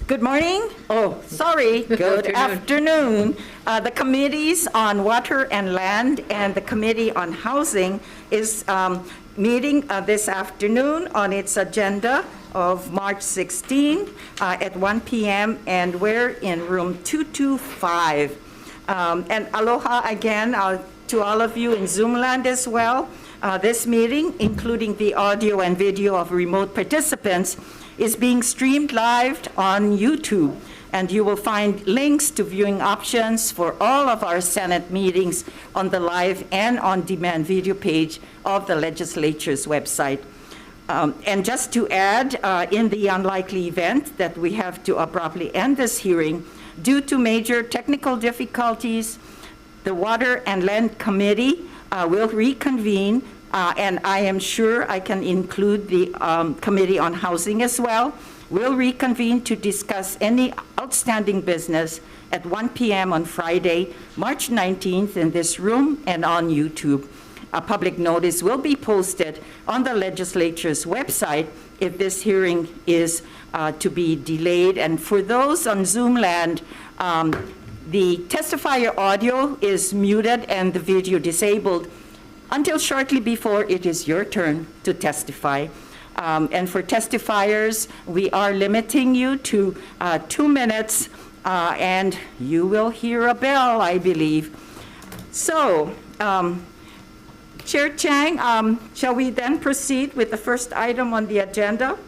Good morning. Oh, sorry. Good afternoon. The committees on Water and Land and the Committee on Housing is meeting this afternoon on its agenda of March 16 at 1 p.m. and we're in room 225. And aloha again to all of you in Zoom land as well. This meeting, including the audio and video of remote participants, is being streamed live on YouTube, and you will find links to viewing options for all of our Senate meetings on the live and on-demand video page of the legislature's website. And just to add, in the unlikely event that we have to abruptly end this hearing due to major technical difficulties, the Water and Land Committee will reconvene, and I am sure I can include the Committee on Housing as well. We'll reconvene to discuss any outstanding business at 1 p.m. on Friday, March 19th in this room and on YouTube. A public notice will be posted on the legislature's website if this hearing is to be delayed. And for those on Zoom land, the testifier audio is muted and the video disabled until shortly before it is your turn to testify. And for testifiers, we are limiting you to 2 minutes, and you will hear a bell, I believe. So, Chair Chang, shall we then proceed with the first item on the agenda?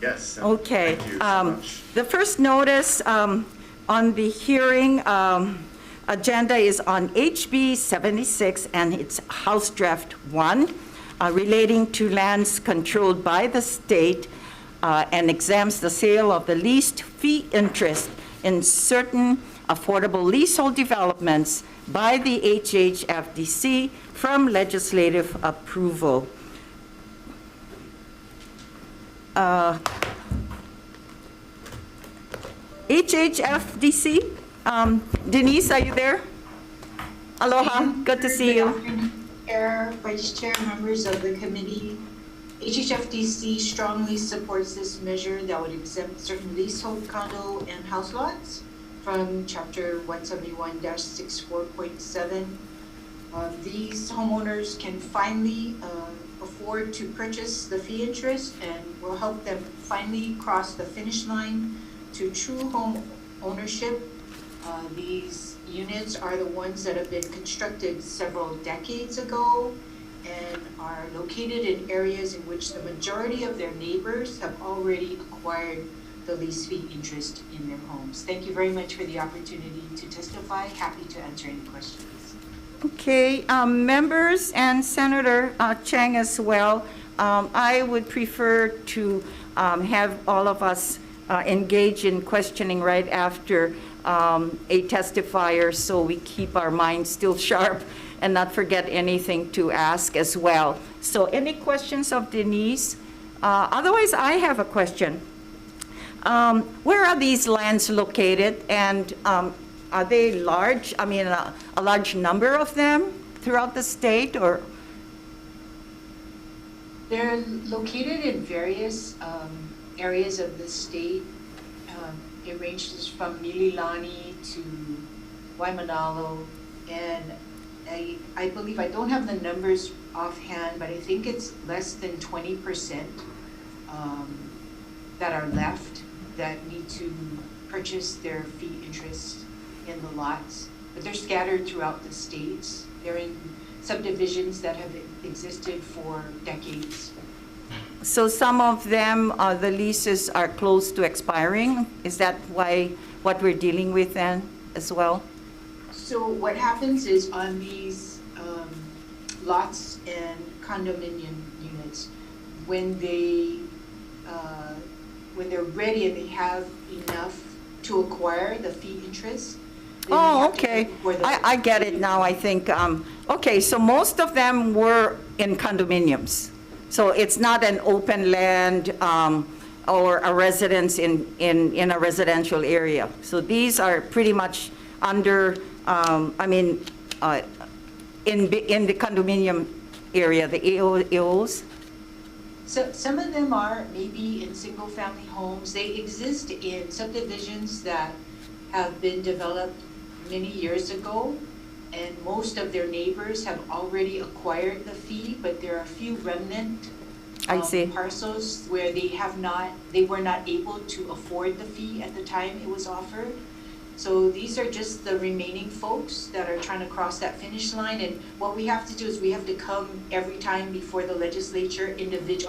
Yes. Okay. Thank you so much. The first notice on the hearing agenda is on HB 76 and it's House Draft 1 relating to lands controlled by the state and exempts the sale of the leased fee interest in certain affordable leasehold developments by the HHFDC from legislative approval. HHFDC, Denise, are you there? Aloha, good to see you. Good afternoon, Chair, Vice Chair, members of the committee. HHFDC strongly supports this measure that would exempt certain leasehold condo and house lots from Chapter 171-64.7. These homeowners can finally afford to purchase the fee interest and will help them finally cross the finish line to true home ownership. These units are the ones that have been constructed several decades ago and are located in areas in which the majority of their neighbors have already acquired the lease fee interest in their homes. Thank you very much for the opportunity to testify. Happy to answer any questions. Okay, members and Senator Chang as well, I would prefer to have all of us engage in questioning right after a testifier so we keep our minds still sharp and not forget anything to ask as well. So any questions of Denise? Otherwise, I have a question. Where are these lands located, and are they large? I mean, a large number of them throughout the state, or? They're located in various areas of the state. It ranges from Mililani to Waimanalo, and I believe, I don't have the numbers offhand, but I think it's less than 20% that are left that need to purchase their fee interest in the lots. But they're scattered throughout the states. They're in subdivisions that have existed for decades. So some of them, the leases are close to expiring. Is that why what we're dealing with then as well? So what happens is on these lots and condominium units, when they're ready and they have enough to acquire the fee interest. Oh, okay. I get it now, I think. Okay, so most of them were in condominiums. So it's not an open land or a residence in a residential area. So these are pretty much under, in the condominium area, the AOs. So some of them are maybe in single-family homes. They exist in subdivisions that have been developed many years ago, and most of their neighbors have already acquired the fee, but there are a few remnant I see. parcels where they were not able to afford the fee at the time it was offered. So these are just the remaining folks that are trying to cross that finish line, and what we have to do is we have to come every time before the legislature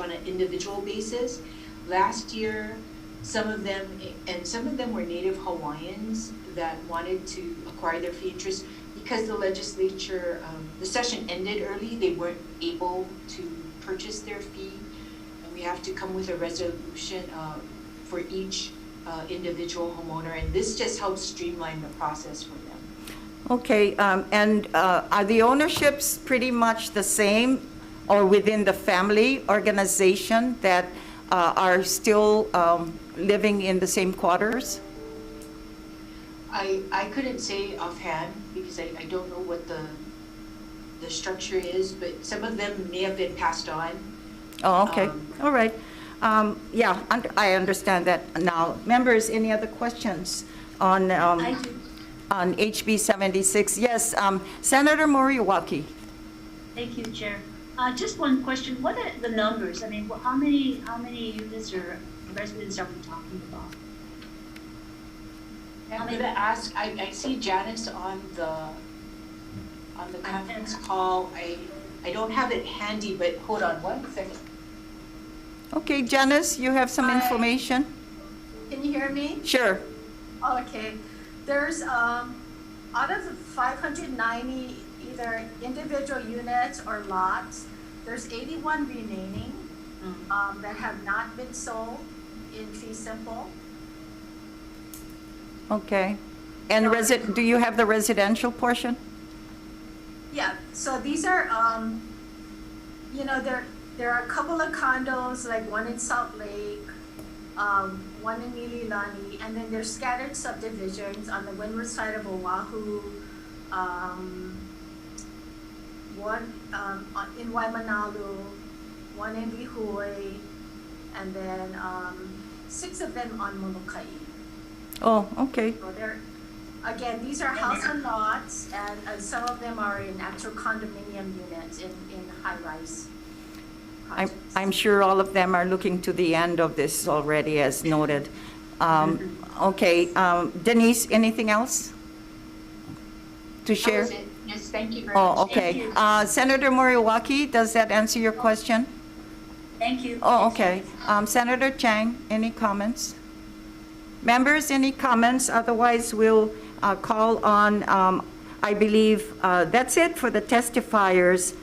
on an individual basis. Last year, some of them were native Hawaiians that wanted to acquire their fee interest. Because the legislature, the session ended early, they weren't able to purchase their fee, and we have to come with a resolution for each individual homeowner, and this just helps streamline the process for them. Okay, and are the ownerships pretty much the same or within the family organization that are still living in the same quarters? I couldn't say offhand because I don't know what the structure is, but some of them may have been passed on. Oh, okay, all right. Yeah, I understand that now. Members, any other questions on I do. on HB 76? Yes, Senator Moriwaki. Thank you, Chair. Just one question. What are the numbers? I mean, how many units or residents are we talking about? I'm gonna ask, I see Janice on the conference call. I don't have it handy, but hold on one second. Okay, Janice, you have some Hi. information? Can you hear me? Sure. Okay. There's, out of the 590 either individual units or lots, there's 81 remaining that have not been sold in fee simple. Okay. And do you have the residential portion? Yeah, so these are, there are a couple of condos, like one in Salt Lake, one in Mililani, and then there's scattered subdivisions on the windward side of Oahu, one in Waimanalu, one in Lihue, and then 6 of them on Molokai. Oh, okay. So again, these are house and lots, and some of them are in actual condominium units in high-rise projects. I'm sure all of them are looking to the end of this already, as noted. Okay, Denise, anything else to share? That was it. Yes, thank you very Oh, much. okay. Senator Moriwaki, does that answer your question? Thank you. Oh, okay. Senator Chang, any comments? Members, any comments? Otherwise, we'll call on, I believe, that's it for the testifiers.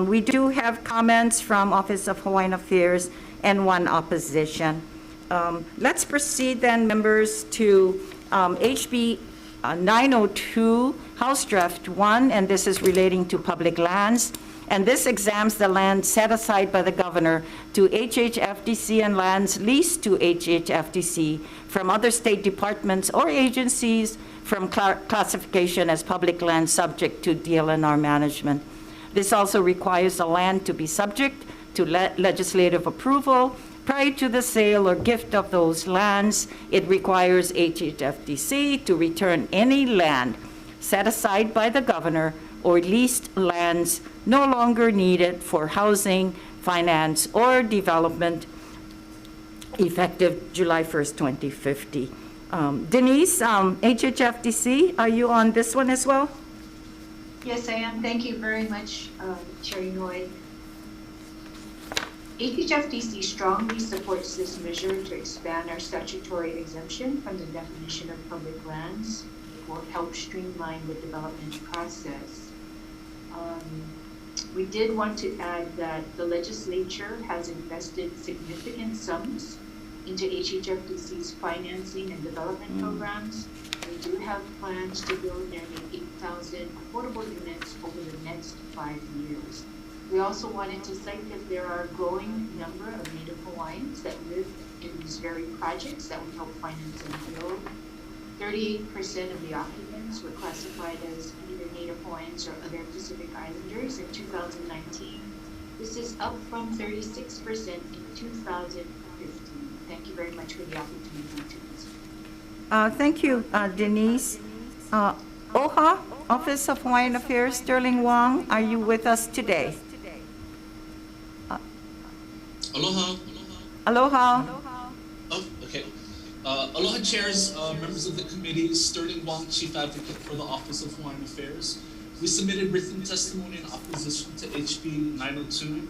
We do have comments from Office of Hawaiian Affairs and one opposition. Let's proceed then, members, to HB 902, House Draft 1, and this is relating to public lands. And this examines the land set aside by the governor to HHFDC and lands leased to HHFDC from other state departments or agencies from classification as public land subject to DLNR management. This also requires the land to be subject to legislative approval prior to the sale or gift of those lands. It requires HHFDC to return any land set aside by the governor or leased lands no longer needed for housing, finance, or development effective July 1st, 2050. Denise, HHFDC, are you on this one as well? Yes, I am. Thank you very much, Chair Inouye. HHFDC strongly supports this measure to expand our statutory exemption from the definition of public lands. It will help streamline the development process. We did want to add that the legislature has invested significant sums into HHFDC's financing and development programs. We do have plans to build nearly 8,000 affordable units over the next 5 years. We also wanted to cite that there are a growing number of Native Hawaiians that live in these very projects that we help finance and build. 38% of the occupants were classified as either Native Hawaiians or other Pacific Islanders in 2019. This is up from 36% in 2015. Thank you very much for the opportunity to speak. Thank you, Denise. OHA, Office of Hawaiian Affairs, Sterling Wong, are you with us today? Aloha. Aloha. Oh, okay. Aloha chairs, members of the committee, Sterling Wong, Chief Advocate for the Office of Hawaiian Affairs. We submitted written testimony in opposition to HB 902.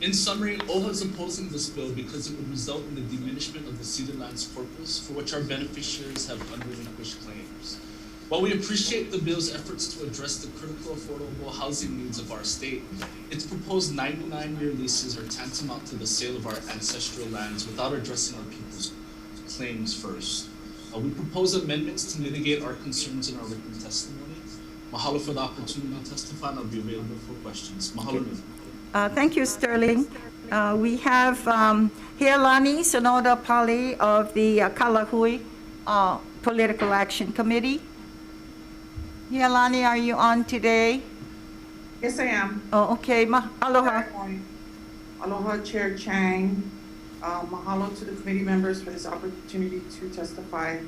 In summary, OHA is opposing this bill because it would result in the diminishment of the ceded lands corpus for which our beneficiaries have unrelinquished claims. While we appreciate the bill's efforts to address the critical affordable housing needs of our state, its proposed 99-year leases are tantamount to the sale of our ancestral lands without addressing our people's claims first. We propose amendments to mitigate our concerns in our written testimony. Mahalo for the opportunity to testify, and I'll be available for questions. Mahalo. Thank you, Sterling. We have Healani Sonoda Pali of the Kalahui Political Action Committee. Healani, are you on today? Yes, I am. Oh, okay. Aloha. Good morning. Aloha, Chair Chang. Mahalo to the committee members for this opportunity to testify.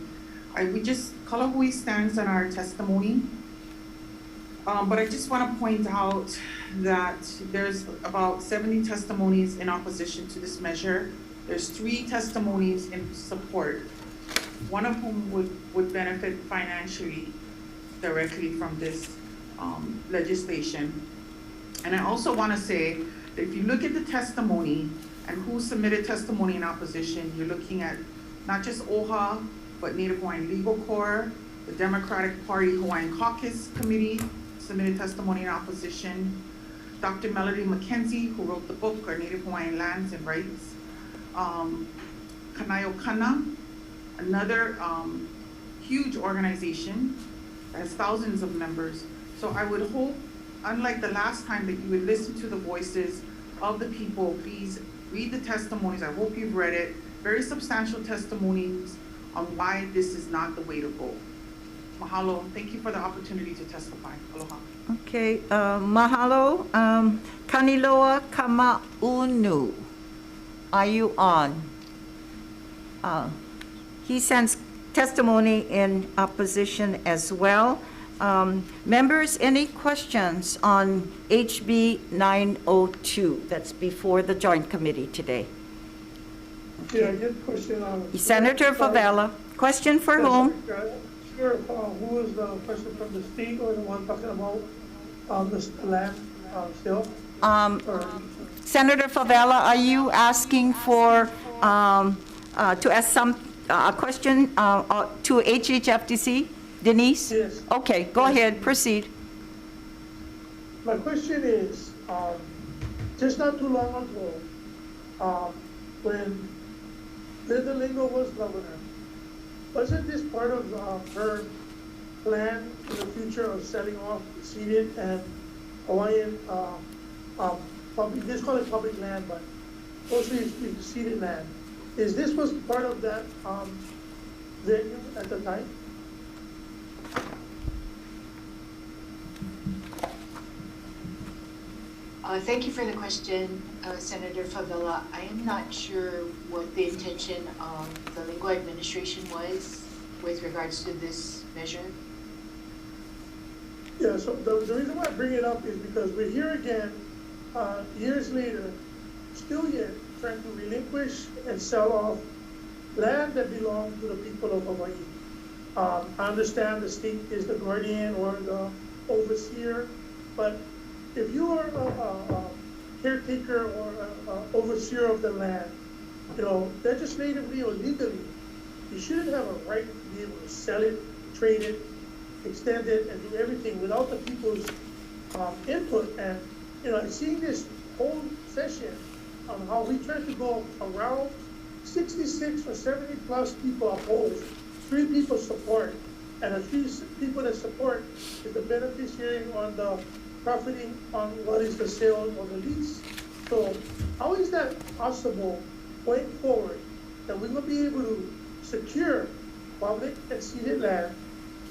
Kalahui stands on our testimony. But I just want to point out that there's about 70 testimonies in opposition to this measure. There's 3 testimonies in support, one of whom would benefit financially directly from this legislation. And I also want to say that if you look at the testimony and who submitted testimony in opposition, you're looking at not just OHA, but Native Hawaiian Legal Corps, the Democratic Party Hawaiian Caucus Committee submitted testimony in opposition, Dr. Melody McKenzie, who wrote the book, Our Native Hawaiian Lands and Rights, Kanaio Kana, another huge organization that has thousands of members. So I would hope, unlike the last time, that you would listen to the voices of the people. Please read the testimonies. I hope you've read it. Very substantial testimonies on why this is not the way to go. Mahalo. Thank you for the opportunity to testify. Aloha. Okay, mahalo. Kaniloa Kamaunu, are you on? He sends testimony in opposition as well. Members, any questions on HB 902 that's before the Joint Committee today? Yeah, I get a question on. Senator Favela, question for whom? Sure, who is the person from the state or the one talking about the land sale? Senator Favela, are you asking for, to ask a question to HHFTC? Denise? Yes. Okay, go ahead, proceed. My question is, just not too long ago, when Linda Lingo was governor, wasn't this part of her plan in the future of selling off ceded and Hawaiian public, let's call it public land, but mostly it's ceded land. Is this was part of that venue at the time? Thank you for the question, Senator Favela. I am not sure what the intention of the Lingo administration was with regards to this measure. Yeah, so the reason why I bring it up is because we're here again, years later, still yet trying to relinquish and sell off land that belongs to the people of Hawaii. I understand the state is the guardian or the overseer, but if you are a caretaker or a overseer of the land, you know, legislatively or legally, you shouldn't have a right to be able to sell it, trade it, extend it, and do everything without the people's input. And, you know, seeing this whole session on how we try to go around 66 or 70 plus people oppose, 3 people support, and the 3 people that support is the beneficiary on the profiting on what is the sale or the lease. So how is that possible going forward that we will be able to secure public and ceded land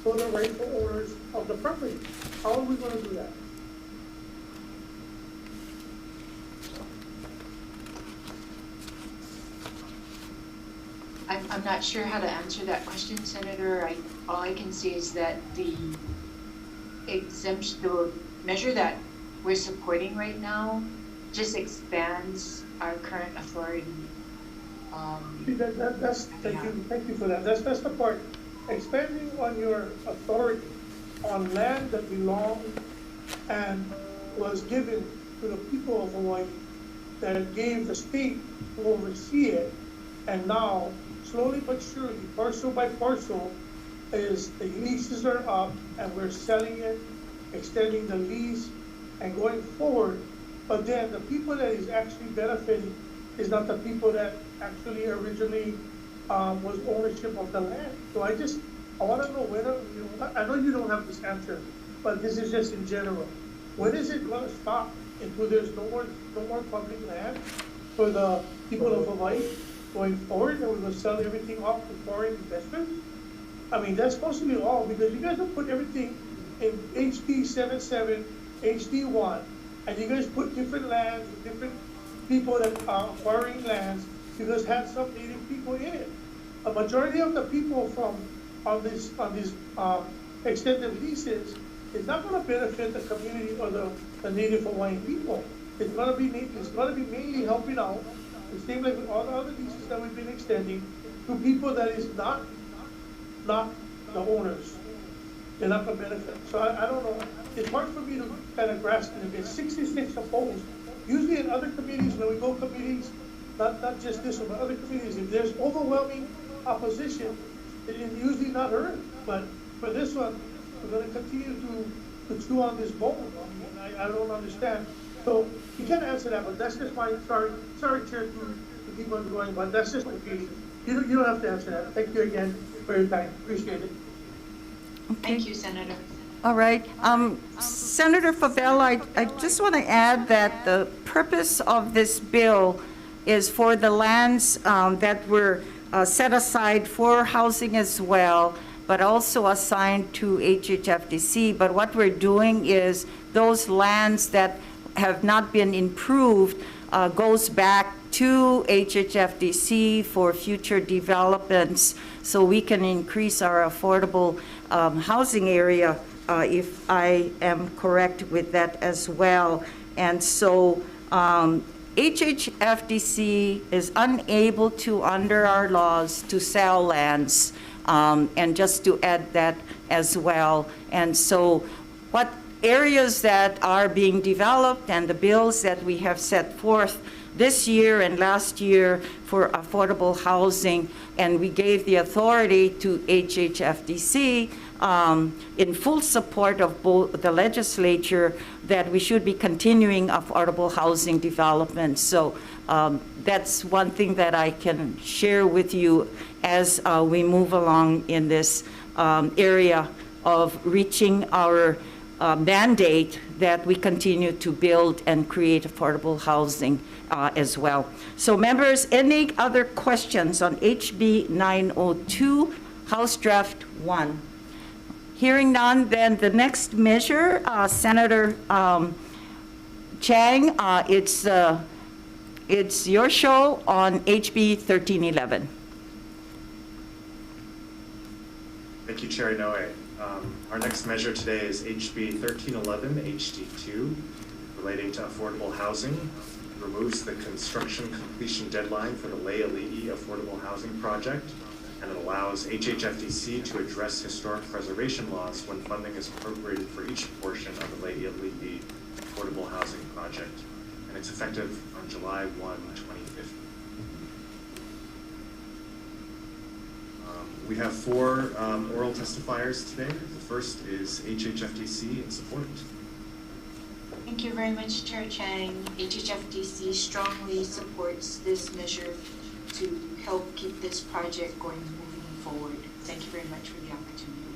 for the rightful owners of the property? How are we going to do that? I'm not sure how to answer that question, Senator. All I can say is that the exemption, the measure that we're supporting right now just expands our current authority. See, thank you for that. That's the part. Expanding on your authority on land that belonged and was given to the people of Hawaii, that it gave the state to oversee it, and now, slowly but surely, parcel by parcel, is the leases are up and we're selling it, extending the lease and going forward. But then the people that is actually benefiting is not the people that actually originally was ownership of the land. So I want to know whether, I know you don't have this answer, but this is just in general. When is it going to stop until there's no more public land for the people of Hawaii going forward, and we're going to sell everything off to foreign investors? I mean, that's supposed to be all, because you guys don't put everything in HD 77, HD 1, and you guys put different lands, different people that are acquiring lands, because had some native people in it. A majority of the people on these extended leases is not going to benefit the community or the native Hawaiian people. It's going to be mainly helping out, the same like with all the other leases that we've been extending, to people that is not the owners. They're not going to benefit. So I don't know. It's hard for me to kind of grasp it. If it's 66 opposed, usually in other committees, when we go committees, not just this one, but other committees, if there's overwhelming opposition, it's usually not heard. But for this one, we're going to continue to chew on this bone. I mean, I don't understand. So you can't answer that, but that's just my, sorry, Chair, to keep on going, but that's just my feeling. You don't have to answer that. Thank you again for your time. Appreciate it. Okay. Thank you, Senator. All right. Senator Favela, I just want to add that the purpose of this bill is for the lands that were set aside for housing as well, but also assigned to HHFDC. But what we're doing is those lands that have not been improved goes back to HHFDC for future developments, so we can increase our affordable housing area, if I am correct with that as well. And so HHFDC is unable to, under our laws, to sell lands, and just to add that as well. And so what areas that are being developed and the bills that we have set forth this year and last year for affordable housing, and we gave the authority to HHFDC in full support of both the legislature that we should be continuing affordable housing development. So that's one thing that I can share with you as we move along in this area of reaching our mandate that we continue to build and create affordable housing as well. So members, any other questions on HB 902, House Draft 1? Hearing none, then the next measure, Senator Chang, it's your show on HB 1311. Thank you, Chair Inoue. Our next measure today is HB 1311 HD2, relating to affordable housing. It removes the construction completion deadline for the Le'ali'i Affordable Housing Project, and it allows HHFDC to address historic preservation laws when funding is appropriated for each portion of the Le'ali'i Affordable Housing Project. And it's effective on July 1, 2015. We have 4 oral testifiers today. The first is HHFDC in support. Thank you very much, Chair Chang. HHFDC strongly supports this measure to help keep this project moving forward. Thank you very much for the opportunity.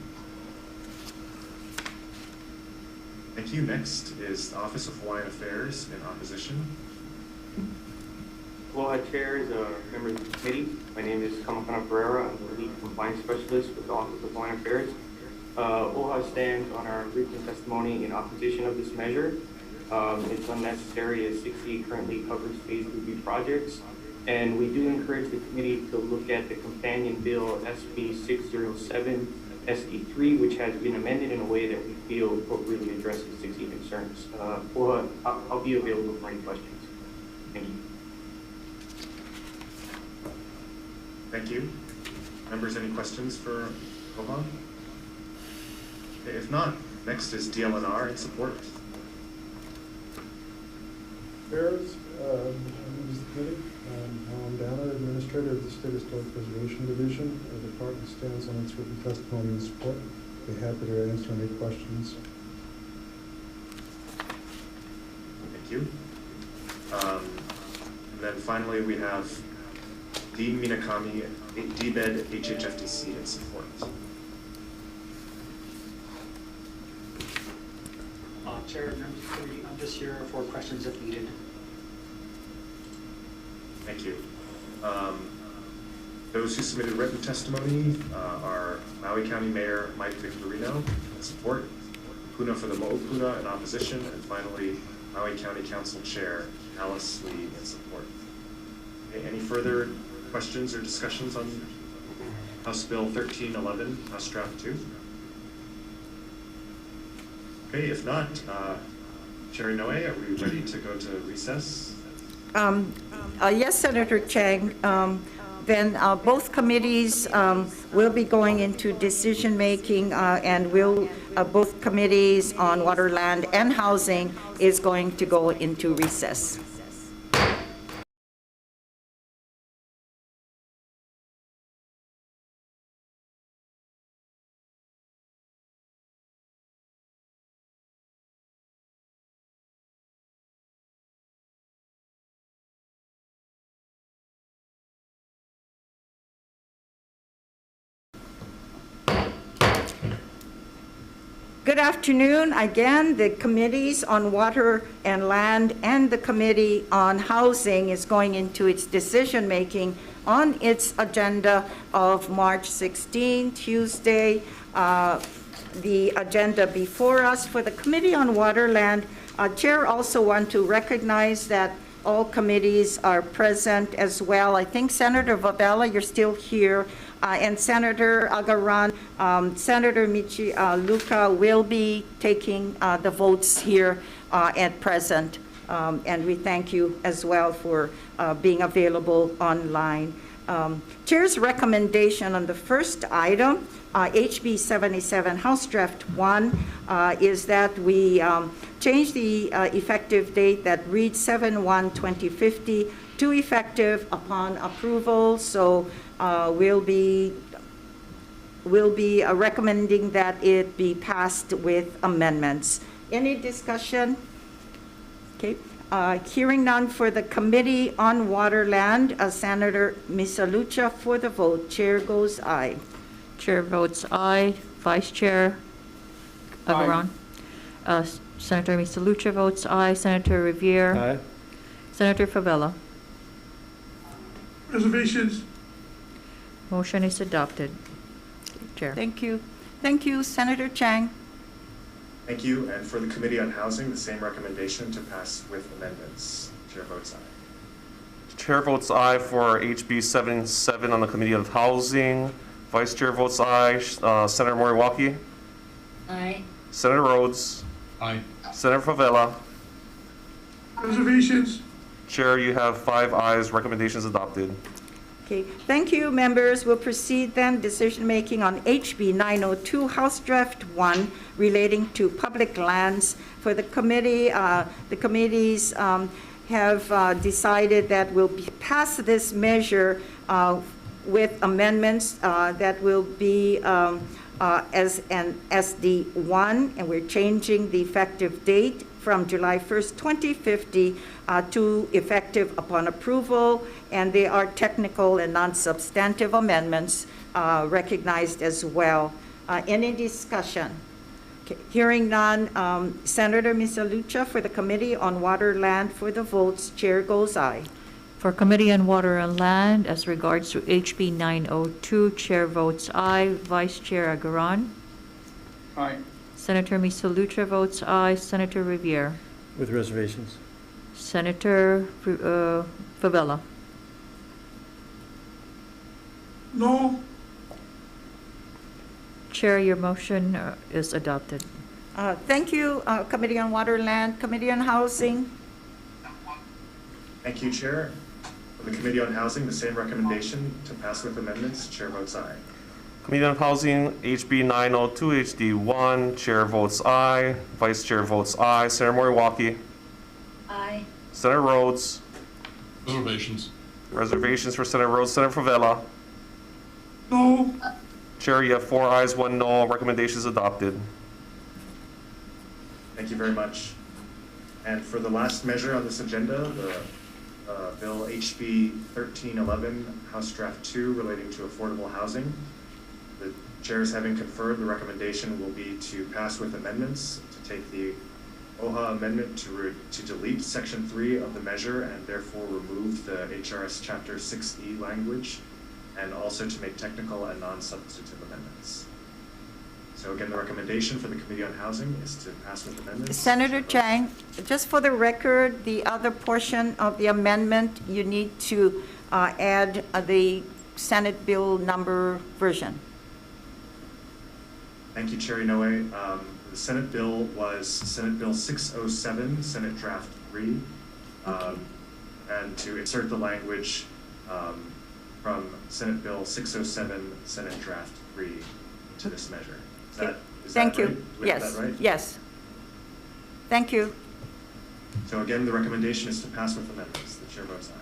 Thank you. Next is the Office of Hawaiian Affairs in opposition. Aloha Chairs, members of the committee. My name is Kamakana Pereira. I'm the lead compliance specialist with the Office of Hawaiian Affairs. OHA stands on our written testimony in opposition of this measure. It's unnecessary as 60 currently covers phase review projects. And we do encourage the committee to look at the companion bill SB 607 SD3, which has been amended in a way that we feel appropriately addresses 60 concerns. I'll be available for any questions. Thank you. Thank you. Members, any questions for Oha? Okay, if not, next is DLNR in support. Affairs, members of the committee, Alan Downer, Administrator of the State Historic Preservation Division. The department stands on its written testimony in support. Be happy to answer any questions. Thank you. And then finally, we have Dean Minakami, DBED HHFDC in support. Chair, members of the committee, I'm just here for questions if needed. Thank you. Those who submitted written testimony are Maui County Mayor Mike Victorino in support, Puna for the Mo'opuna in opposition, and finally Maui County Council Chair Alice Lee in support. Okay, any further questions or discussions on House Bill 1311, House Draft 2? Okay, if not, Chair Inoue, are we ready to go to recess? Yes, Senator Chang. Then both committees will be going into decision-making, and both committees on water, land, and housing is going to go into recess. Good afternoon. Again, the committees on water and land and the committee on housing is going into its decision-making on its agenda of March 16, Tuesday. The agenda before us for the Committee on Water, Land. Chair also want to recognize that all committees are present as well. I think Senator Favela, you're still here. And Senator Agaran, Senator Michi Luca will be taking the votes here at present. And we thank you as well for being available online. Chair's recommendation on the first item, HB 77, House Draft 1, is that we change the effective date that reads 7/1/2050 to effective upon approval. So we'll be recommending that it be passed with amendments. Any discussion? Okay. Hearing none for the Committee on Water, Land, Senator Misalucha for the vote. Chair goes aye. Chair votes aye. Vice Chair Agaran. Senator Misalucha votes aye. Senator Riviere. Aye. Senator Favela. Reservations? Motion is adopted. Chair. Thank you. Thank you, Senator Chang. Thank you. And for the Committee on Housing, the same recommendation to pass with amendments. Chair votes aye. Chair votes aye for HB 77 on the Committee of Housing. Vice Chair votes aye. Senator Moriwaki. Aye. Senator Rhodes. Aye. Senator Favela. Reservations? Chair, you have 5 ayes. Recommendations adopted. Okay, thank you, members. We'll proceed then decision-making on HB 902, House Draft 1, relating to public lands. For the committee, the committees have decided that we'll pass this measure with amendments that will be as an SD1, and we're changing the effective date from July 1st, 2050 to effective upon approval, and they are technical and non-substantive amendments recognized as well. Any discussion? Okay. Hearing none, Senator Misalucha for the Committee on Water, Land for the votes. Chair goes aye. For Committee on Water and Land, as regards to HB 902, Chair votes aye. Vice Chair Agaran. Aye. Senator Misalucha votes aye. Senator Riviere. With reservations. Senator Favela. No. Chair, your motion is adopted. Thank you, Committee on Water and Land, Committee on Housing. Thank you, Chair. For the Committee on Housing, the same recommendation to pass with amendments. Chair votes aye. Committee on Housing, HB 902 HD1, Chair votes aye, Vice Chair votes aye. Senator Moriwaki, Aye. Senator Rhodes, Reservations. reservations for Senator Rhodes, Senator Favela. No. Chair, you have 4 ayes, 1 no, recommendation is adopted. Thank you very much. And for the last measure on this agenda, the Bill HB 1311, House Draft 2, relating to affordable housing. The chair is having conferred, the recommendation will be to pass with amendments, to take the OHA amendment to delete Section 3 of the measure and therefore remove the HRS Chapter 6E language, and also to make technical and non-substantive amendments. So again, the recommendation for the Committee on Housing is to pass with amendments. Senator Chang, just for the record, the other portion of the amendment, you need to add the Senate Bill number version. Thank you, Chair Inoue. The Senate bill was Senate Bill 607, Senate Draft 3, and to insert the language from Senate Bill 607, Senate Draft 3 to this measure. Thank you. Right? Do we have Yes, that right? yes. Thank you. So again, the recommendation is to pass with amendments. The chair votes aye.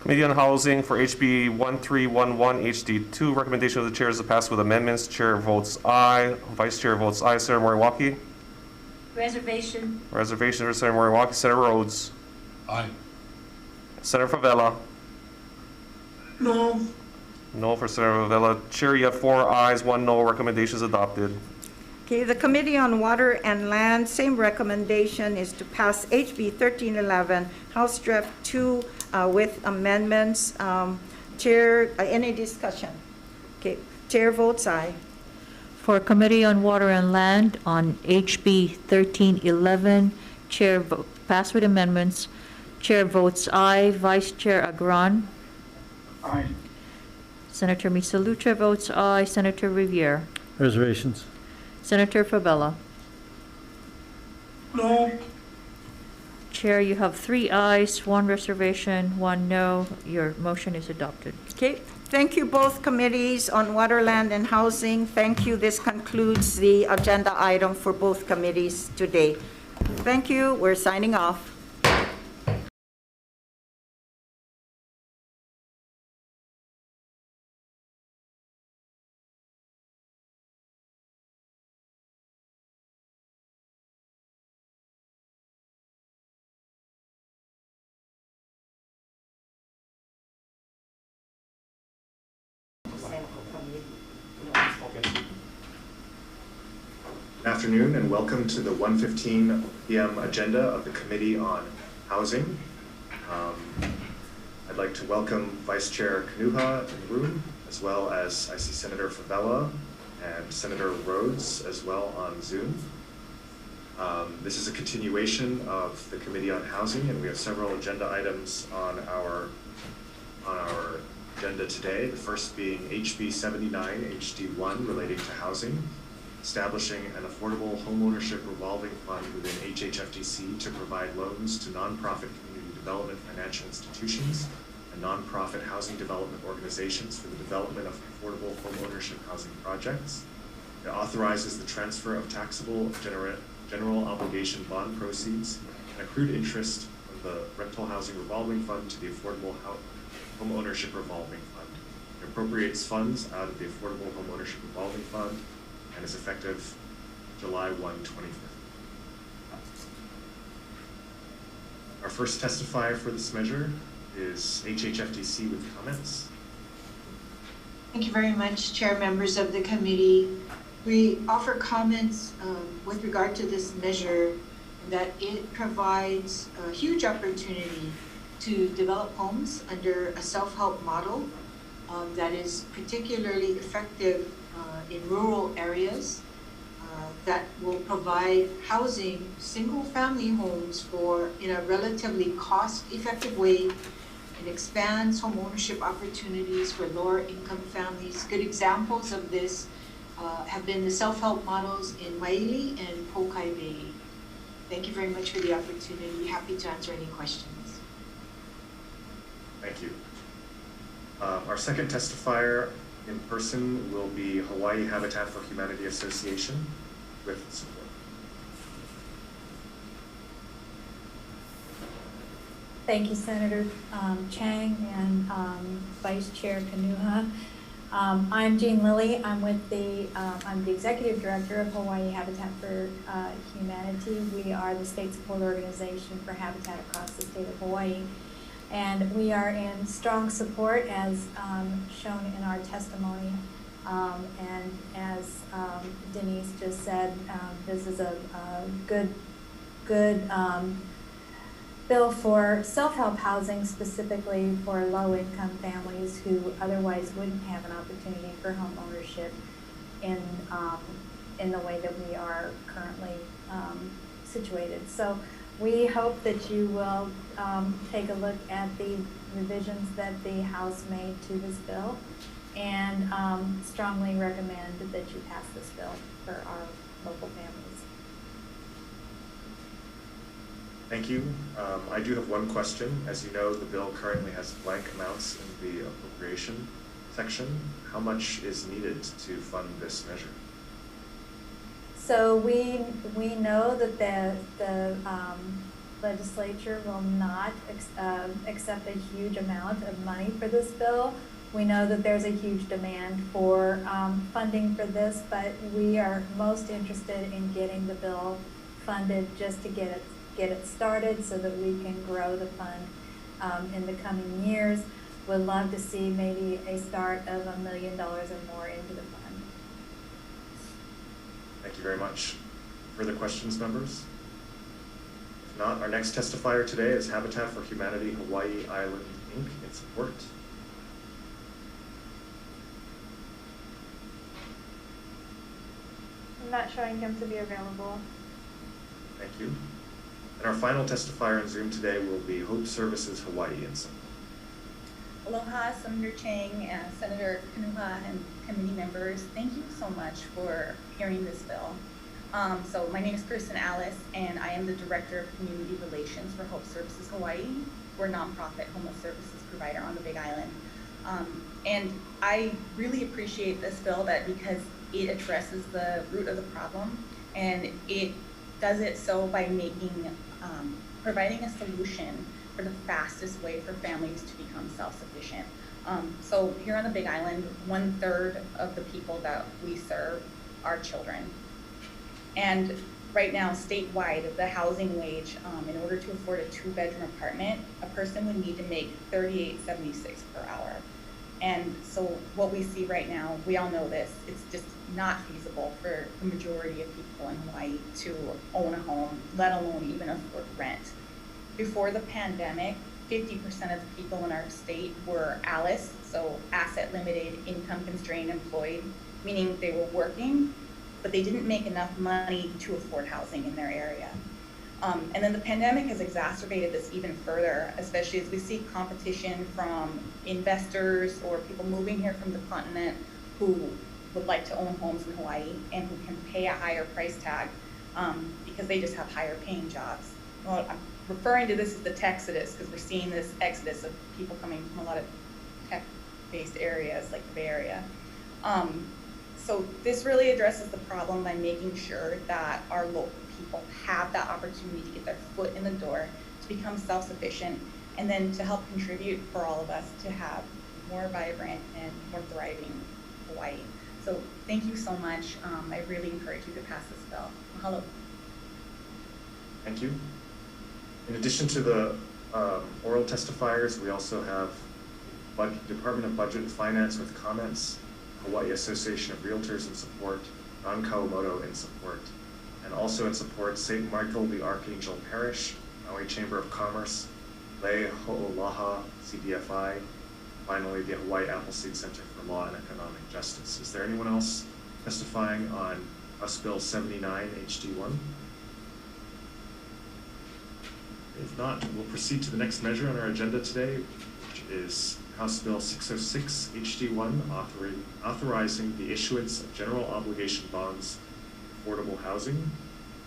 Committee on Housing for HB 1311 HD2, recommendation of the chair is to pass with amendments. Chair votes aye, Vice Chair votes aye. Senator Moriwaki, Reservation. reservation for Senator Moriwaki. Senator Rhodes, Aye. Senator Favela. No. No for Senator Favela. Chair, you have 4 ayes, 1 no, recommendation is adopted. Okay, the Committee on Water and Land, same recommendation is to pass HB 1311, House Draft 2 with amendments. Chair, any discussion? Okay, Chair votes aye. For Committee on Water and Land on HB 1311, Chair pass with amendments. Chair votes aye. Vice Chair Agron. Aye. Senator Misalucha votes aye. Senator Riviere. Reservations. Senator Favela. No. Chair, you have 3 ayes, 1 reservation, 1 no. Your motion is adopted. Okay, thank you both committees on Water, Land, and Housing. Thank you. This concludes the agenda item for both committees today. Thank you. We're signing off. Good afternoon and welcome to the 1:15 p.m. agenda of the Committee on Housing. I'd like to welcome Vice Chair Kanuha in the room, as well as I see Senator Favela and Senator Rhodes as well on Zoom. This is a continuation of the Committee on Housing, and we have several agenda items on our agenda today. The first being HB 79 HD1 relating to housing, establishing an affordable homeownership revolving fund within HHFDC to provide loans to nonprofit community development financial institutions and nonprofit housing development organizations for the development of affordable homeownership housing projects. It authorizes the transfer of taxable general obligation bond proceeds and accrued interest from the rental housing revolving fund to the affordable homeownership revolving fund. It appropriates funds out of the affordable homeownership revolving fund and is effective July 1, 2015. Our first testifier for this measure is HHFDC with comments. Thank you very much, Chair, members of the committee. We offer comments with regard to this measure that it provides a huge opportunity to develop homes under a self-help model that is particularly effective in rural areas that will provide housing, single-family homes in a relatively cost-effective way It expands homeownership opportunities for lower income families. Good examples of this have been the self-help models in Wai'i and Pokai Bay. Thank you very much for the opportunity. Happy to answer any questions. Thank you. Our second testifier in person will be Hawaii Habitat for Humanity Association with support. Thank you, Senator Chang and Vice Chair Kanuha. I'm Jean Lilly. I'm the Executive Director of Hawaii Habitat for Humanity. We are the state support organization for habitat across the state of Hawaii. And we are in strong support as shown in our testimony. And as Denise just said, this is a good bill for self-help housing, specifically for low-income families who otherwise wouldn't have an opportunity for home ownership in the way that we are currently situated. So we hope that you will take a look at the revisions that the House made to this bill and strongly recommend that you pass this bill for our local families. Thank you. I do have one question. As you know, the bill currently has blank amounts in the appropriation section. How much is needed to fund this measure? So we know that the legislature will not accept a huge amount of money for this bill. We know that there's a huge demand for funding for this, but we are most interested in getting the bill funded just to get it started so that we can grow the fund in the coming years. We'd love to see maybe a start of $1 million or more into the fund. Thank you very much. Further questions, members? If not, our next testifier today is Habitat for Humanity Hawaii Island, Inc. in support. I'm not showing him to be available. Thank you. And our final testifier in Zoom today will be Hope Services Hawaii in support. Aloha, Senator Chang, and Senator Kanuha, and committee members. Thank you so much for hearing this bill. So my name is Kristen Alice, and I am the Director of Community Relations for Hope Services Hawaii. We're a nonprofit homeless services provider on the Big Island. And I really appreciate this bill because it addresses the root of the problem, and it does it so by providing a solution for the fastest way for families to become self-sufficient. So here on the Big Island, 1/3 of the people that we serve are children. And right now, statewide, the housing wage, in order to afford a 2-bedroom apartment, a person would need to make $38.76 per hour. And so what we see right now, we all know this, it's just not feasible for the majority of people in Hawaii to own a home, let alone even afford rent. Before the pandemic, 50% of the people in our state were ALICE, so asset limited, income constrained employed, meaning they were working, but they didn't make enough money to afford housing in their area. And then the pandemic has exacerbated this even further, especially as we see competition from investors or people moving here from the continent who would like to own homes in Hawaii and who can pay a higher price tag because they just have higher paying jobs. Well, I'm referring to this as the Texodus because we're seeing this exodus of people coming from a lot of tech-based areas like the Bay Area. So this really addresses the problem by making sure that our local people have that opportunity to get their foot in the door, to become self-sufficient, and then to help contribute for all of us to have more vibrant and more thriving Hawaii. So thank you so much. I really encourage you to pass this bill. Mahalo. Thank you. In addition to the oral testifiers, we also have Department of Budget and Finance with comments, Hawaii Association of Realtors in support, Ron Kawamoto in support, and also in support, St. Michael the Archangel Parish, Maui Chamber of Commerce, Lei Ho'olaha CDFI, finally the Hawaii Appleseed Center for Law and Economic Justice. Is there anyone else testifying on House Bill 79 HD1? If not, we'll proceed to the next measure on our agenda today, is House Bill 606 HD1, authorizing the issuance of general obligation bonds for affordable housing.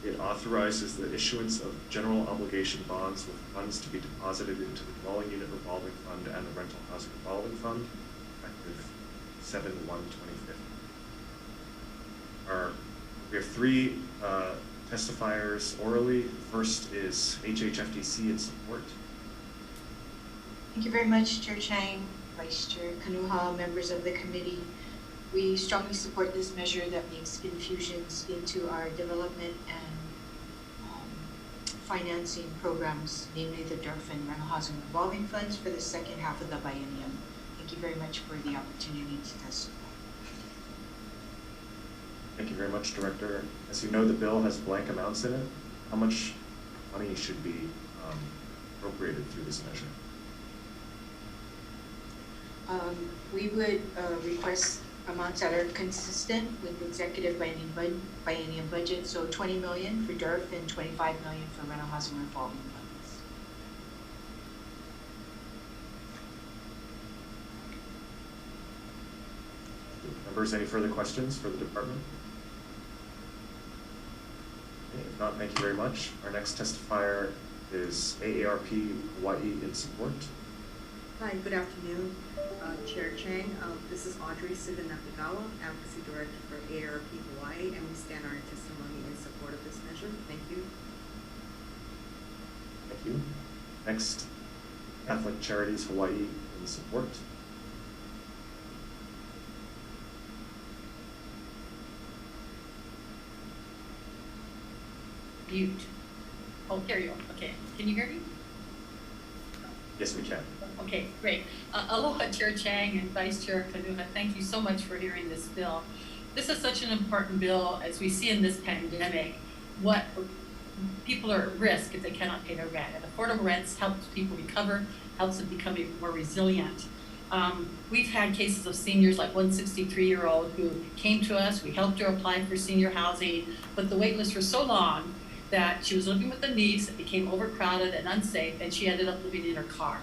It authorizes the issuance of general obligation bonds with funds to be deposited into the dwelling unit revolving fund and the rental housing revolving fund, effective 7/1/2015. We have three testifiers orally. First is HHFDC in support. Thank you very much, Chair Chang, Vice Chair Kanuha, members of the committee. We strongly support this measure that makes infusions into our development and financing programs, namely the DERF and rental housing revolving funds for the second half of the biennium. Thank you very much for the opportunity to testify. Thank you very much, Director. As you know, the bill has blank amounts in it. How much money should be appropriated through this measure? We would request amounts that are consistent with the executive biennium budget, so 20 million for DERF and 25 million for rental housing revolving funds. Members, any further questions for the department? Okay, if not, thank you very much. Our next testifier is AARP Hawaii in support. Hi, good afternoon, Chair Chang. This is Audrey Sivanakagawa, Advocacy Director for AARP Hawaii, and we stand on our testimony in support of this measure. Thank you. Thank you. Next, Catholic Charities Hawaii in support. Mute. Oh, there you are. Okay. Can you hear me? Yes, we can. Okay, great. Aloha, Chair Chang and Vice Chair Kanuha. Thank you so much for hearing this bill. This is such an important bill as we see in this pandemic. What people are at risk if they cannot pay their rent. And affordable rents helps people recover, helps them become more resilient. We've had cases of seniors, like one 63-year-old who came to us. We helped her apply for senior housing, but the wait list was so long that she was living with the needs, it became overcrowded and unsafe, and she ended up living in her car.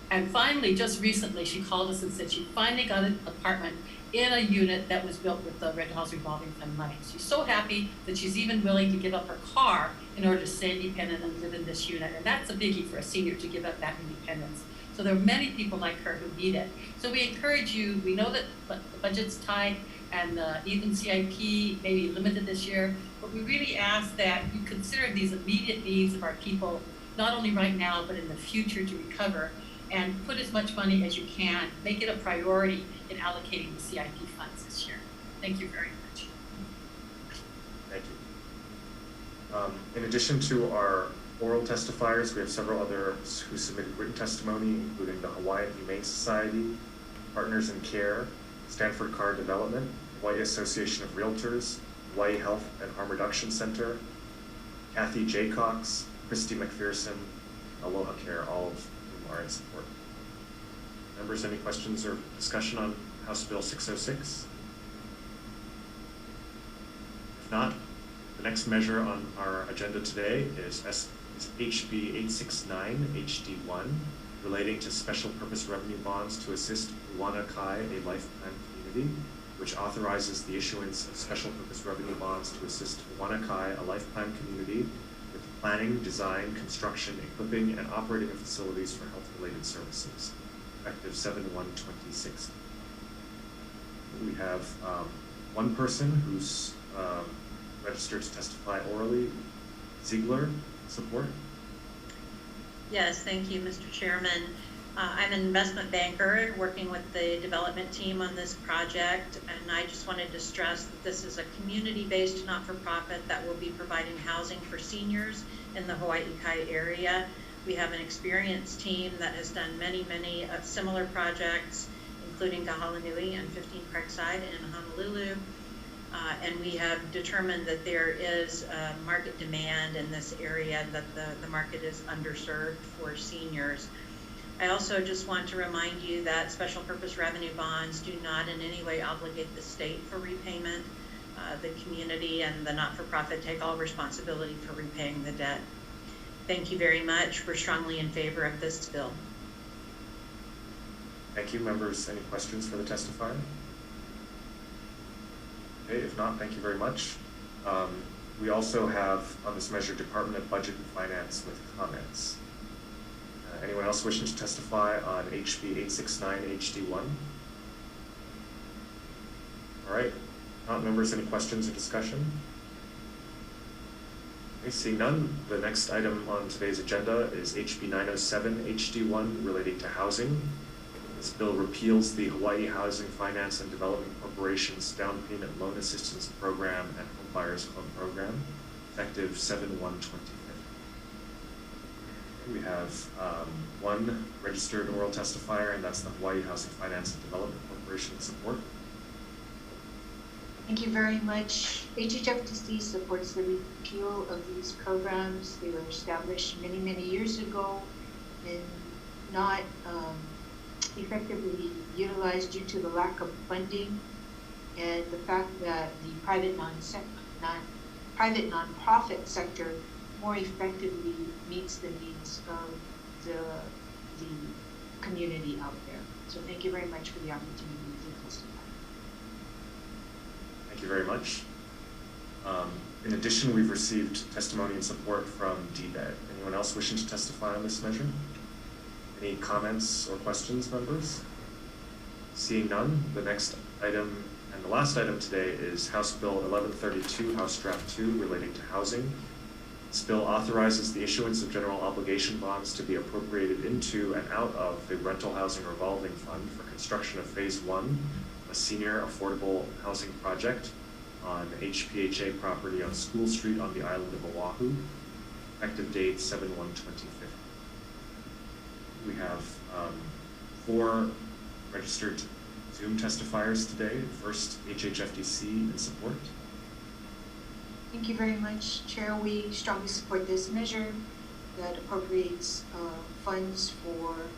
And finally, just recently, she called us and said she finally got an apartment in a unit that was built with the Red House Revolving Fund money. She's so happy that she's even willing to give up her car in order to stay independent and live in this unit. And that's a biggie for a senior, to give up that independence. So there are many people like her who need it. So we encourage you, we know that the budget's tight and even CIP may be limited this year, but we really ask that you consider these immediate needs of our people, not only right now, but in the future to recover, and put as much money as you can, make it a priority in allocating the CIP funds this year. Thank you very much. Thank you. In addition to our oral testifiers, we have several others who submitted written testimony, including the Hawaiian Humane Society, Partners in Care, Stanford Car Development, Hawaii Association of Realtors, Hawaii Health and Harm Reduction Center, Kathy J. Cox, Christy McPherson, Aloha Care, all of whom are in support. Members, any questions or discussion on House Bill 606? If not, the next measure on our agenda today is HB 869 HD1, relating to special purpose revenue bonds to assist Wana Kai, a life plan community, which authorizes the issuance of special purpose revenue bonds to assist Wana Kai, a life plan community, with planning, design, construction, equipping, and operating of facilities for health-related services, effective 7/1/2016. We have one person who's registered to testify orally. Ziegler, support. Yes, thank you, Mr. Chairman. I'm an investment banker working with the development team on this project, and I just wanted to stress that this is a community-based not-for-profit that will be providing housing for seniors in the Hawaii Kai area. We have an experienced team that has done many similar projects, including Kahalanui and 15 Creekside in Honolulu. And we have determined that there is market demand in this area, that the market is underserved for seniors. I also just want to remind you that special purpose revenue bonds do not in any way obligate the state for repayment. The community and the not-for-profit take all responsibility for repaying the debt. Thank you very much. We're strongly in favor of this bill. Thank you, members. Any questions for the testifier? Okay, if not, thank you very much. We also have on this measure Department of Budget and Finance with comments. Anyone else wishing to testify on HB 869 HD1? All right, not members, any questions or discussion? Okay, seeing none, the next item on today's agenda is HB 907 HD1 relating to housing. This bill repeals the Hawaii Housing Finance and Development Corporation's Down Payment Loan Assistance Program and Home Buyers Club Program, effective 7/1/2015. We have one registered oral testifier, and that's the Hawaii Housing Finance and Development Corporation with support. Thank you very much. HHFDC supports the repeal of these programs. They were established many, many years ago and not effectively utilized due to the lack of funding and the fact that the private nonprofit sector more effectively meets the needs of the community out there. So thank you very much for the opportunity to testify. Thank you very much. In addition, we've received testimony and support from DBED. Anyone else wishing to testify on this measure? Any comments or questions, members? Seeing none, the next item and the last item today is House Bill 1132, House Draft 2, relating to housing. This bill authorizes the issuance of general obligation bonds to be appropriated into and out of the Rental Housing Revolving Fund for construction of Phase 1, a senior affordable housing project on HPHA property on School Street on the island of Oahu, effective date 7/1/2015. We have 4 registered Zoom testifiers today. First, HHFDC in support. Thank you very much, Chair. We strongly support this measure that appropriates funds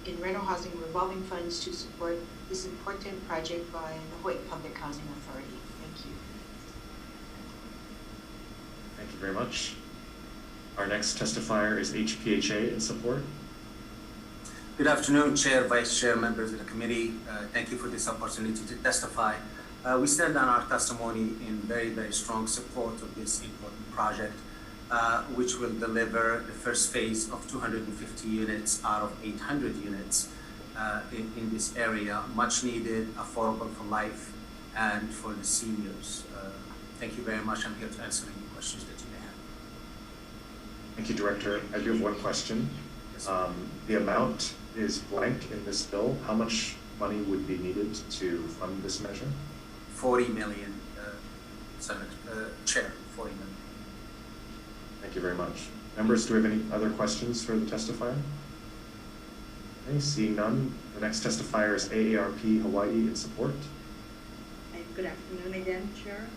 in rental housing revolving funds to support this important project by the Hawaii Public Housing Authority. Thank you. Thank you very much. Our next testifier is HPHA in support. Good afternoon, Chair, Vice Chair, members of the committee. Thank you for this opportunity to testify. We stand on our testimony in very, very strong support of this important project, which will deliver the first phase of 250 units out of 800 units in this area, much needed, affordable for life and for the seniors. Thank you very much. I'm here to answer any questions that you may have. Thank you, Director. I do have one question. The amount is blank in this bill. How much money would be needed to fund this measure? 40 million, Senator, Chair, 40 million. Thank you very much. Members, do we have any other questions for the testifier? Okay, seeing none, the next testifier is AARP Hawaii in support. Good afternoon again, Chair.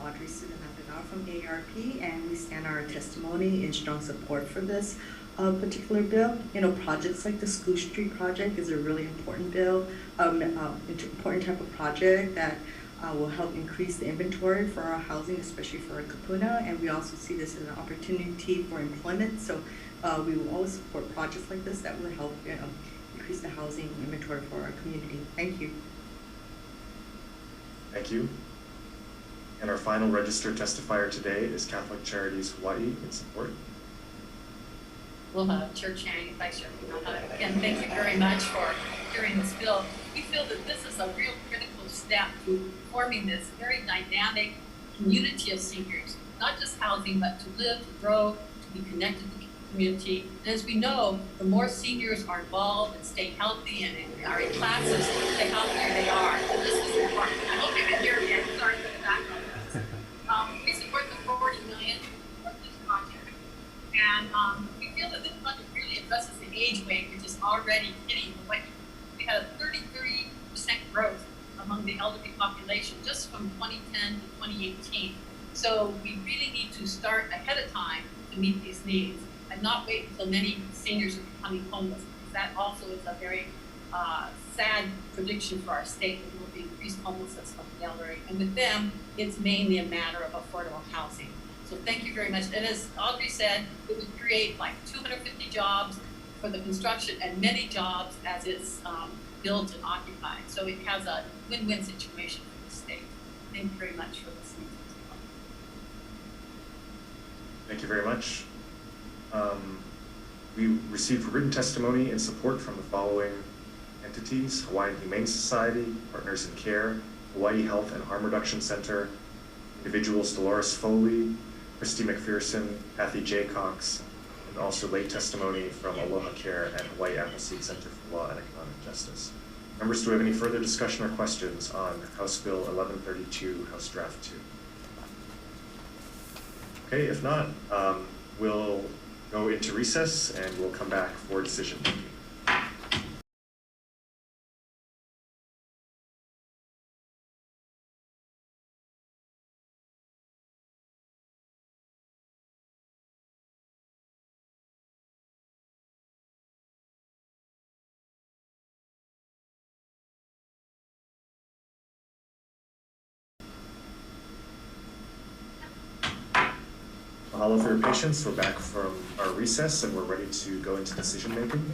Audrey from AARP, and we stand our testimony in strong support for this particular bill. You know, projects like the School Street project is a really important bill, important type of project that will help increase the inventory for our housing, especially for our kapuna, and we also see this as an opportunity for employment. So we will always support projects like this that will help increase the housing inventory for our community. Thank you. Thank you. And our final registered testifier today is Catholic Charities Hawaii in support. Aloha, Chair Chang, Vice Chair Kanoha. Again, thank you very much for hearing this bill. We feel that this is a real critical step to forming this very dynamic community of seniors, not just housing, but to live, to grow, to be connected to the community. And as we know, the more seniors are involved and stay healthy and are in classes, the healthier they are. So this is important. I hope you can hear me. I'm sorry for the background. We support the 40 million of this project. And we feel that this budget really addresses the age wave, which is already hitting Hawaii. We had a 33% growth among the elderly population just from 2010 to 2018. So we really need to start ahead of time to meet these needs and not wait until many seniors are becoming homeless, because that also is a very sad prediction for our state, that there will be increased homelessness of the elderly. And with them, it's mainly a matter of affordable housing. So thank you very much. And as Audrey said, it would create like 250 jobs for the construction and many jobs as it's built and occupied. So it has a win-win situation for the state. Thank you very much for listening to this. Thank you very much. We received written testimony in support from the following entities: Hawaiian Humane Society, Partners in Care, Hawaii Health and Harm Reduction Center, individuals Dolores Foley, Christy McPherson, Kathy J. Cox, and also late testimony from Aloha Care and Hawaii Appleseed Center for Law and Economic Justice. Members, do we have any further discussion or questions on House Bill 1132, House Draft 2? Okay, if not, we'll go into recess and we'll come back for decision making. Mahalo for your patience. We're back from our recess and we're ready to go into decision making.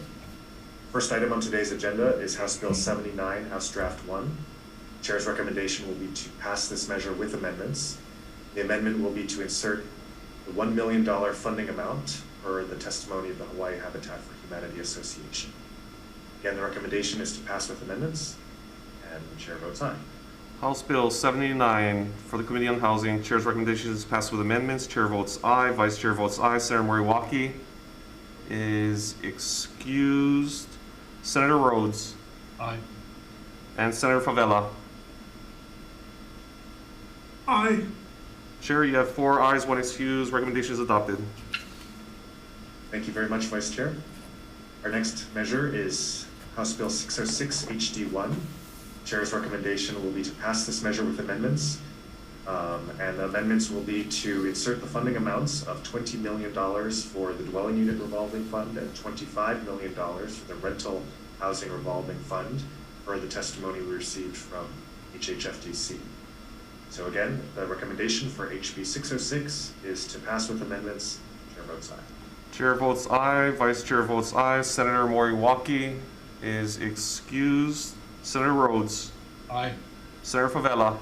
First item on today's agenda is House Bill 79, House Draft 1. Chair's recommendation will be to pass this measure with amendments. The amendment will be to insert the $1 million funding amount per the testimony of the Hawaii Habitat for Humanity Association. Again, the recommendation is to pass with amendments, and the chair votes aye. House Bill 79 for the Committee on Housing. Chair's recommendation is passed with amendments. Chair votes aye. Vice Chair votes aye. Senator Moriwaki is excused. Senator Rhodes. Aye. And Senator Favela. Aye. Chair, you have 4 ayes, 1 excused. Recommendation is adopted. Thank you very much, Vice Chair. Our next measure is House Bill 606 HD1. Chair's recommendation will be to pass this measure with amendments. And the amendments will be to insert the funding amounts of $20 million for the dwelling unit revolving fund and $25 million for the rental housing revolving fund per the testimony we received from HHFDC. So again, the recommendation for HB 606 is to pass with amendments. Chair votes aye. Chair votes aye. Vice Chair votes aye. Senator Moriwaki is excused. Senator Rhodes. Aye. Senator Favela.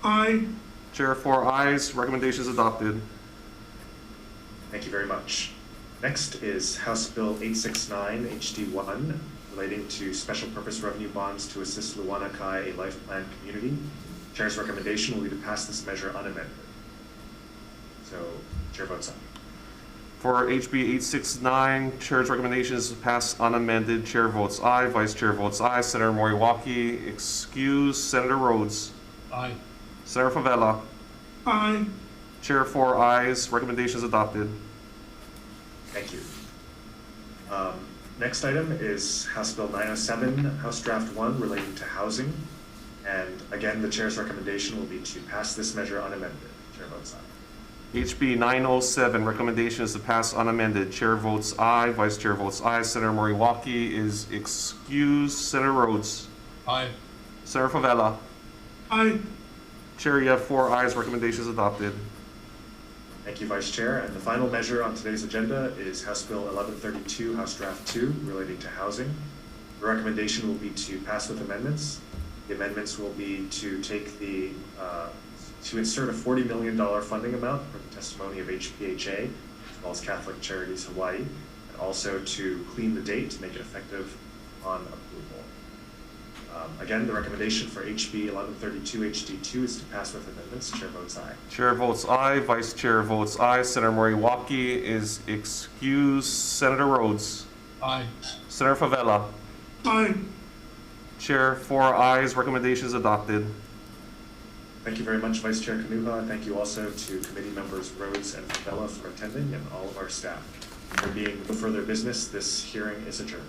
Aye. Chair, 4 ayes. Recommendation is adopted. Thank you very much. Next is House Bill 869 HD1 relating to special purpose revenue bonds to assist Luana Kai, a life plan community. Chair's recommendation will be to pass this measure unamended. So, Chair votes aye. For HB 869, Chair's recommendation is to pass unamended. Chair votes aye. Vice Chair votes aye. Senator Moriwaki excused. Senator Rhodes. Aye. Senator Favela. Aye. Chair, 4 ayes. Recommendation is adopted. Thank you. Next item is House Bill 907, House Draft 1 relating to housing. And again, the Chair's recommendation will be to pass this measure unamended. Chair votes aye. HB 907, recommendation is to pass unamended. Chair votes aye. Vice Chair votes aye. Senator Moriwaki is excused. Senator Rhodes. Aye. Senator Favela. Aye. Chair, you have 4 ayes. Recommendation is adopted. Thank you, Vice Chair. And the final measure on today's agenda is House Bill 1132, House Draft 2 relating to housing. The recommendation will be to pass with amendments. The amendments will be to take the to insert a $40 million funding amount for the testimony of HPHA, as well as Catholic Charities Hawaii, and also to clean the date to make it effective on approval. Again, the recommendation for HB 1132 HD2 is to pass with amendments. Chair votes aye. Chair votes aye. Vice Chair votes aye. Senator Moriwaki is excused. Senator Rhodes. Aye. Senator Favela. Aye. Chair, 4 ayes. Recommendation is adopted. Thank you very much, Vice Chair Kanuha. Thank you also to committee members Rhodes and Favela for attending and all of our staff. There being no further business, this hearing is adjourned.